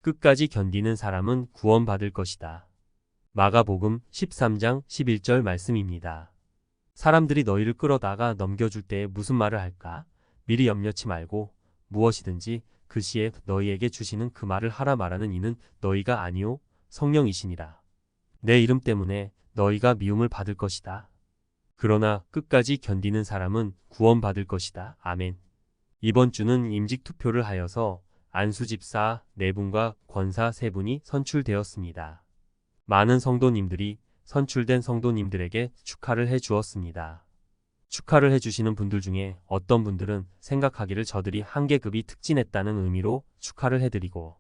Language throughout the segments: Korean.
끝까지 견디는 사람은 구원받을 것이다. 마가복음 13장 11절 말씀입니다. 사람들이 너희를 끌어다가 넘겨줄 때에 무슨 말을 할까? 미리 염려치 말고 무엇이든지 그 시에 너희에게 주시는 그 말을 하라. 말하는 이는 너희가 아니요 성령이시니라. 내 이름 때문에 너희가 미움을 받을 것이다. 그러나 끝까지 견디는 사람은 구원받을 것이다. 아멘. 이번 주는 임직투표를 하여서 안수집사 4분과 권사 3분이 선출되었습니다. 많은 성도님들이 선출된 성도님들에게 축하를 해 주었습니다. 축하를 해주시는 분들 중에 어떤 분들은 생각하기를 저들이 한계급이 특진했다는 의미로 축하를 해드리고,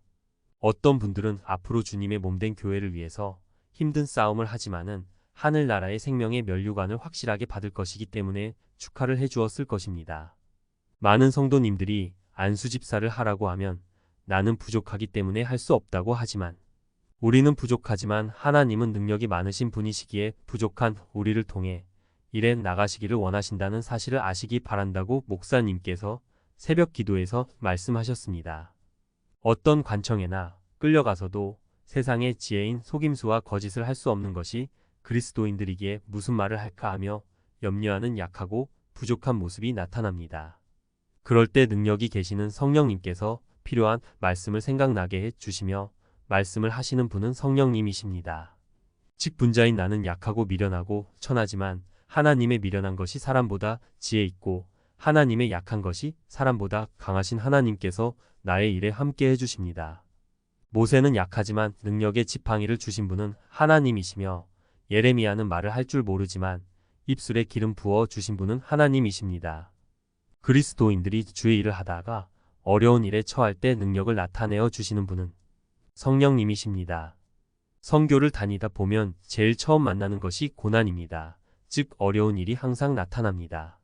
어떤 분들은 앞으로 주님의 몸된 교회를 위해서 힘든 싸움을 하지만은 하늘나라의 생명의 면류관을 확실하게 받을 것이기 때문에 축하를 해주었을 것입니다. 많은 성도님들이 안수집사를 하라고 하면 나는 부족하기 때문에 할 수 없다고 하지만, 우리는 부족하지만 하나님은 능력이 많으신 분이시기에 부족한 우리를 통해 일에 나가시기를 원하신다는 사실을 아시기 바란다고 목사님께서 새벽 기도에서 말씀하셨습니다. 어떤 관청에나 끌려가서도 세상의 지혜인 속임수와 거짓을 할 수 없는 것이 그리스도인들이기에 무슨 말을 할까 하며 염려하는 약하고 부족한 모습이 나타납니다. 그럴 때 능력이 계시는 성령님께서 필요한 말씀을 생각나게 해 주시며 말씀을 하시는 분은 성령님이십니다. 즉 분자인 나는 약하고 미련하고 천하지만 하나님의 미련한 것이 사람보다 지혜 있고 하나님의 약한 것이 사람보다 강하신 하나님께서 나의 일에 함께 해주십니다. 모세는 약하지만 능력의 지팡이를 주신 분은 하나님이시며 예레미야는 말을 할 줄 모르지만 입술에 기름 부어 주신 분은 하나님이십니다. 그리스도인들이 주의 일을 하다가 어려운 일에 처할 때 능력을 나타내어 주시는 분은 성령님이십니다. 선교를 다니다 보면 제일 처음 만나는 것이 고난입니다. 즉 어려운 일이 항상 나타납니다.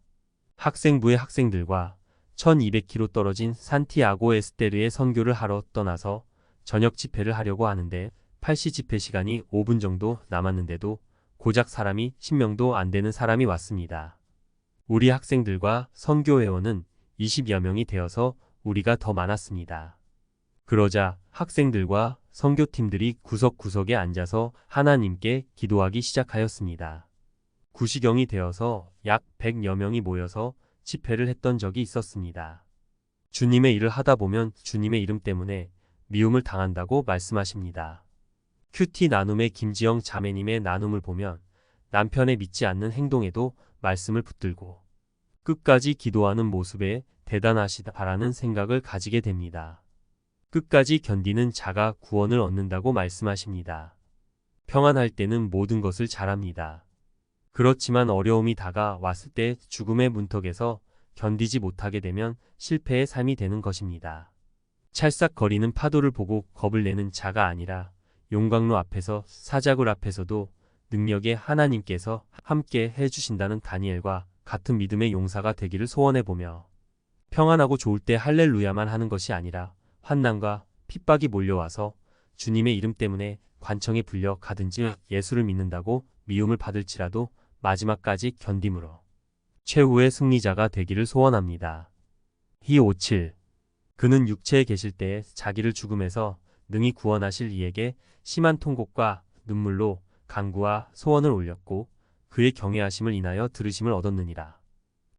학생부의 학생들과 1200km 떨어진 산티아고 에스테르에 선교를 하러 떠나서 저녁 집회를 하려고 하는데 8시 집회 시간이 5분 정도 남았는데도 고작 사람이 10명도 안 되는 사람이 왔습니다. 우리 학생들과 선교회원은 20여 명이 되어서 우리가 더 많았습니다. 그러자 학생들과 선교팀들이 구석구석에 앉아서 하나님께 기도하기 시작하였습니다. 9시경이 되어서 약 100여 명이 모여서 집회를 했던 적이 있었습니다. 주님의 일을 하다 보면 주님의 이름 때문에 미움을 당한다고 말씀하십니다. 큐티 나눔의 김지영 자매님의 나눔을 보면 남편의 믿지 않는 행동에도 말씀을 붙들고 끝까지 기도하는 모습에 대단하시다라는 생각을 가지게 됩니다. 끝까지 견디는 자가 구원을 얻는다고 말씀하십니다. 평안할 때는 모든 것을 잘합니다. 그렇지만 어려움이 다가왔을 때 죽음의 문턱에서 견디지 못하게 되면 실패의 삶이 되는 것입니다. 찰싹거리는 파도를 보고 겁을 내는 자가 아니라 용광로 앞에서 사자굴 앞에서도 능력의 하나님께서 함께 해주신다는 다니엘과 같은 믿음의 용사가 되기를 소원해보며 평안하고 좋을 때 할렐루야만 하는 것이 아니라 환난과 핍박이 몰려와서 주님의 이름 때문에 관청에 불려 가든지 예수를 믿는다고 미움을 받을지라도 마지막까지 견딤으로 최후의 승리자가 되기를 소원합니다. 히57 그는 육체에 계실 때에 자기를 죽음에서 능히 구원하실 이에게 심한 통곡과 눈물로 간구와 소원을 올렸고 그의 경외하심을 인하여 들으심을 얻었느니라.